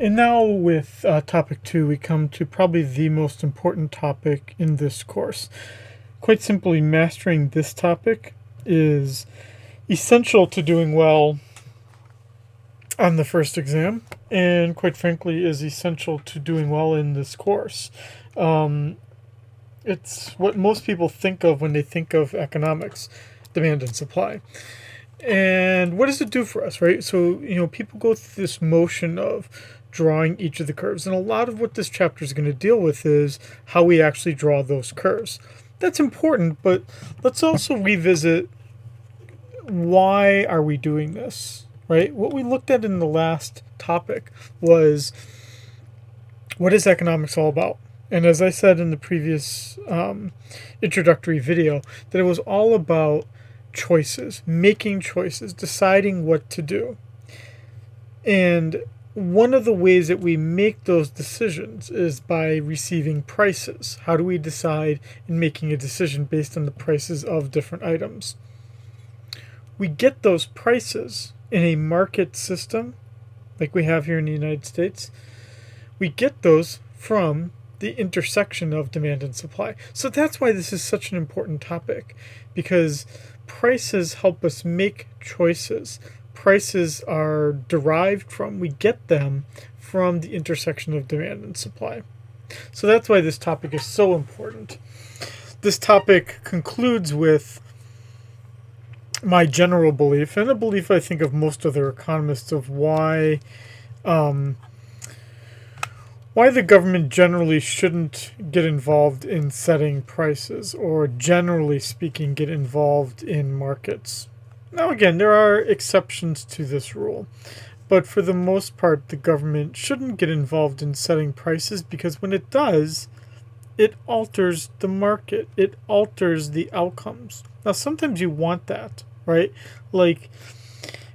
And now with topic 2, we come to probably the most important topic in this course. Quite simply, mastering this topic is essential to doing well on the first exam, and quite frankly is essential to doing well in this course. It's what most people think of when they think of economics, demand and supply. And what does it do for us, right? So, people go through this motion of drawing each of the curves. And a lot of what this chapter is going to deal with is how we actually draw those curves. That's important, but let's also revisit why are we doing this, right? What we looked at in the last topic was what is economics all about? And as I said in the previous introductory video, that it was all about choices, making choices, deciding what to do. And one of the ways that we make those decisions is by receiving prices. How do we decide in making a decision based on the prices of different items? We get those prices in a market system like we have here in the United States. We get those from the intersection of demand and supply. So that's why this is such an important topic, because prices help us make choices. Prices are derived from, we get them from the intersection of demand and supply. So that's why this topic is so important. This topic concludes with my general belief, and a belief I think of most other economists, of why the government generally shouldn't get involved in setting prices, or generally speaking, get involved in markets. Now, again, there are exceptions to this rule, but for the most part, the government shouldn't get involved in setting prices, because when it does, it alters the market. It alters the outcomes. Now, sometimes you want that, right? Like,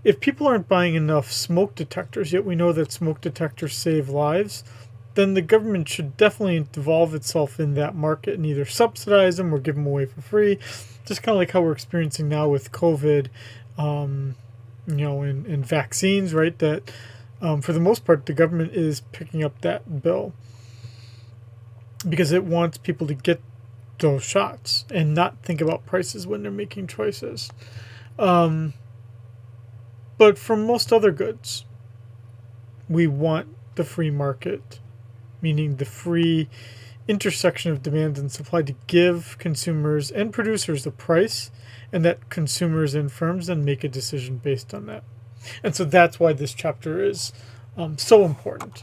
if people aren't buying enough smoke detectors, yet we know that smoke detectors save lives, then the government should definitely involve itself in that market and either subsidize them or give them away for free. Just kind of like how we're experiencing now with COVID, and vaccines, right? That for the most part, the government is picking up that bill because it wants people to get those shots and not think about prices when they're making choices. But for most other goods, we want the free market, meaning the free intersection of demand and supply, to give consumers and producers the price, and that consumers and firms then make a decision based on that. And so that's why this chapter is so important.